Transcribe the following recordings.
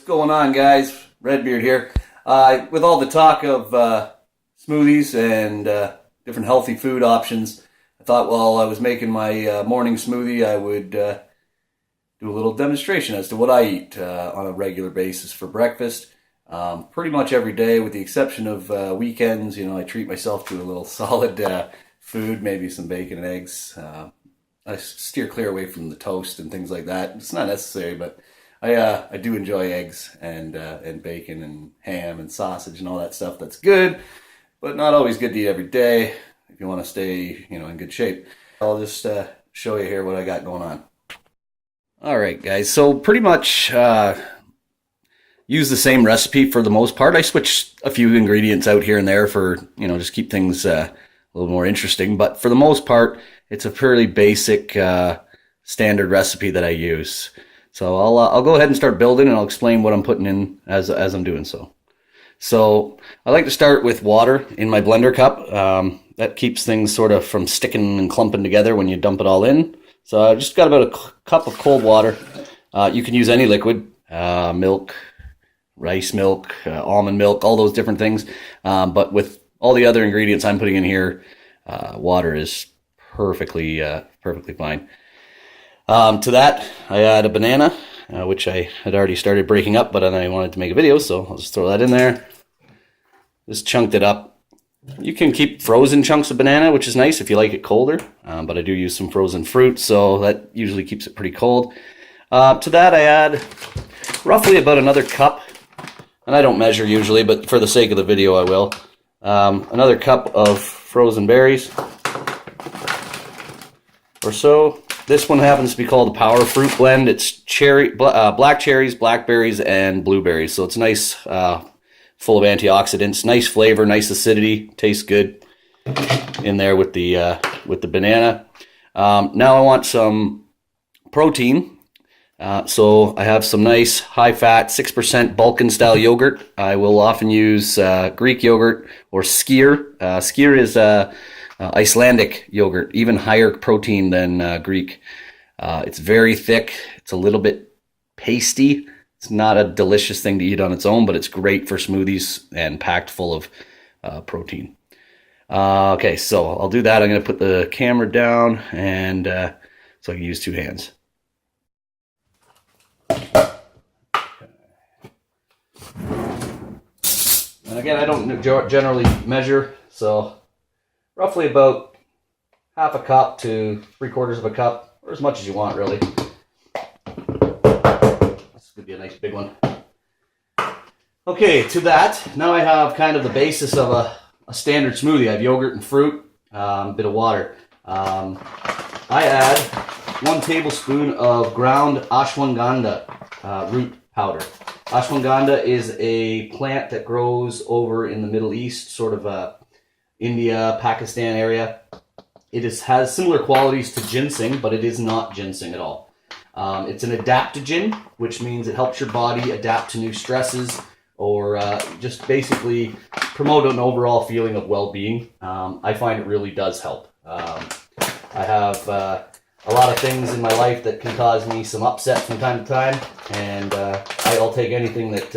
What's going on, guys? Redbeard here. With all the talk of smoothies and different healthy food options, I thought while I was making my morning smoothie, I would do a little demonstration as to what I eat on a regular basis for breakfast. Pretty much every day, with the exception of weekends, I treat myself to a little solid food, maybe some bacon and eggs. I steer clear away from the toast and things like that. It's not necessary, but I do enjoy eggs and bacon and ham and sausage and all that stuff. That's good, but not always good to eat every day if you want to stay, in good shape. I'll just show you here what I got going on. All right, guys. So pretty much use the same recipe for the most part. I switch a few ingredients out here and there for just keep things a little more interesting. But for the most part, it's a fairly basic standard recipe that I use. So I'll go ahead and start building, and I'll explain what I'm putting in as I'm doing so. So I like to start with water in my blender cup. That keeps things sort of from sticking and clumping together when you dump it all in. So I just got about a cup of cold water. You can use any liquid, milk, rice milk, almond milk, all those different things. But with all the other ingredients I'm putting in here, water is perfectly fine. To that, I add a banana, which I had already started breaking up, but then I wanted to make a video, so I'll just throw that in there. Just chunked it up. You can keep frozen chunks of banana, which is nice if you like it colder, but I do use some frozen fruit, so that usually keeps it pretty cold. To that, I add roughly about another cup, and I don't measure usually, but for the sake of the video, I will. Another cup of frozen berries or so. This one happens to be called a power fruit blend. It's black cherries, blackberries, and blueberries. So it's nice, full of antioxidants, nice flavor, nice acidity, tastes good in there with the banana. Now I want some protein. So I have some nice high-fat 6% Balkan style yogurt. I will often use Greek yogurt or skyr. Skyr is Icelandic yogurt, even higher protein than Greek. It's very thick. It's a little bit pasty. It's not a delicious thing to eat on its own, but it's great for smoothies and packed full of protein. Okay, so I'll do that. I'm going to put the camera down and so I can use two hands. And again, I don't generally measure, so roughly about half a cup to 3/4 of a cup, or as much as you want, really. This could be a nice big one. Okay, to that, now I have kind of the basis of a standard smoothie. I have yogurt and fruit, a bit of water. I add 1 tablespoon of ground ashwagandha root powder. Ashwagandha is a plant that grows over in the Middle East, sort of India, Pakistan area. It has similar qualities to ginseng, but it is not ginseng at all. It's an adaptogen, which means it helps your body adapt to new stresses or just basically promote an overall feeling of well-being. I find it really does help. I have a lot of things in my life that can cause me some upset from time to time, and I'll take anything that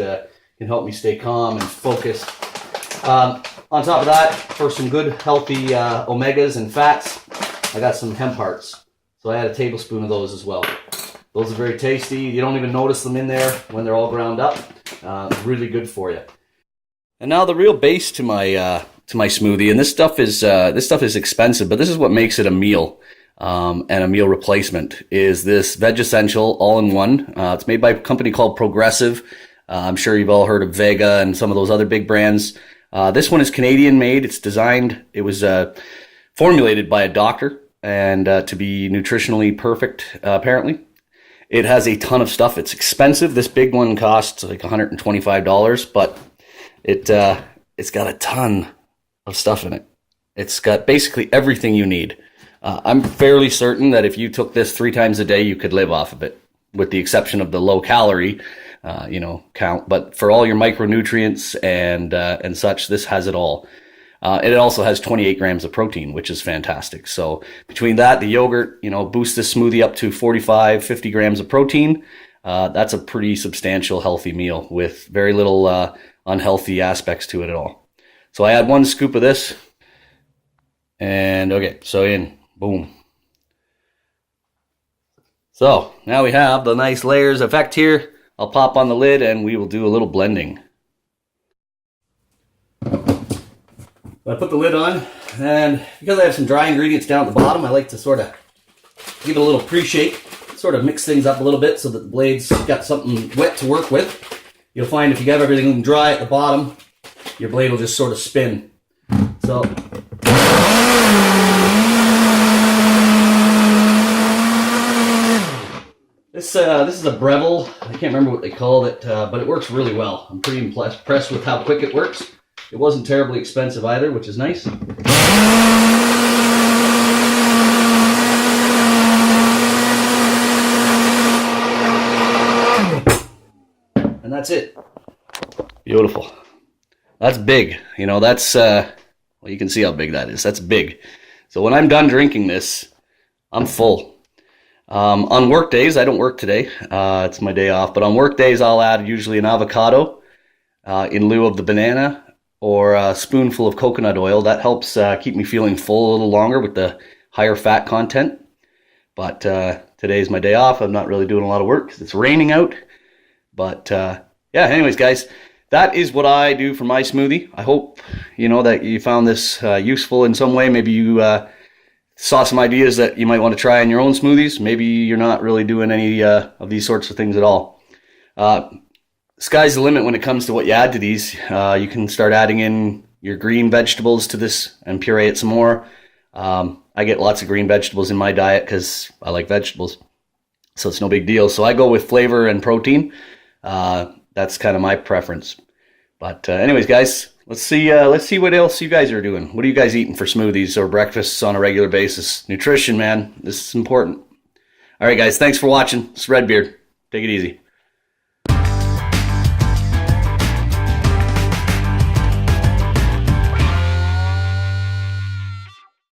can help me stay calm and focused. On top of that, for some good healthy omegas and fats, I got some hemp hearts. So I add a tablespoon of those as well. Those are very tasty. You don't even notice them in there when they're all ground up. Really good for you. And now the real base to my smoothie, and this stuff is expensive, but this is what makes it a meal and a meal replacement. Is this Veg Essential all-in-one? It's made by a company called Progressive. I'm sure you've all heard of Vega and some of those other big brands. This one is Canadian made. It was formulated by a doctor and to be nutritionally perfect, apparently. It has a ton of stuff. It's expensive. This big one costs like $125, but it's got a ton of stuff in it. It's got basically everything you need. I'm fairly certain that if you took this 3 times a day, you could live off of it, with the exception of the low calorie count. But for all your micronutrients and such, this has it all. And it also has 28 grams of protein, which is fantastic. So between that, the yogurt, boosts this smoothie up to 45, 50 grams of protein. that's a pretty substantial healthy meal with very little unhealthy aspects to it at all. So I add 1 scoop of this, and okay, so in, boom. So now we have the nice layers effect here. I'll pop on the lid and we will do a little blending. I put the lid on, and because I have some dry ingredients down at the bottom, I like to sort of give it a little pre-shake, sort of mix things up a little bit so that the blade's got something wet to work with. You'll find if you have everything dry at the bottom, your blade will just sort of spin. So this is a Breville. I can't remember what they called it, but it works really well. I'm pretty impressed with how quick it works. It wasn't terribly expensive either, which is nice. And that's it. Beautiful. That's big. You know, that's, well, you can see how big that is. That's big. So when I'm done drinking this, I'm full. On work days, I don't work today. It's my day off. But on work days, I'll add usually an avocado in lieu of the banana, or a spoonful of coconut oil. That helps keep me feeling full a little longer with the higher fat content. But today's my day off. I'm not really doing a lot of work because it's raining out. But yeah, anyways, guys, that is what I do for my smoothie. I hope, you know, that you found this useful in some way. Maybe you saw some ideas that you might want to try in your own smoothies. Maybe you're not really doing any of these sorts of things at all. Sky's the limit when it comes to what you add to these. You can start adding in your green vegetables to this and puree it some more. I get lots of green vegetables in my diet because I like vegetables, so it's no big deal. So I go with flavor and protein. That's kind of my preference. But anyways, guys, let's see what else you guys are doing. What are you guys eating for smoothies or breakfasts on a regular basis? Nutrition, man, this is important. All right, guys, thanks for watching. It's Redbeard. Take it easy.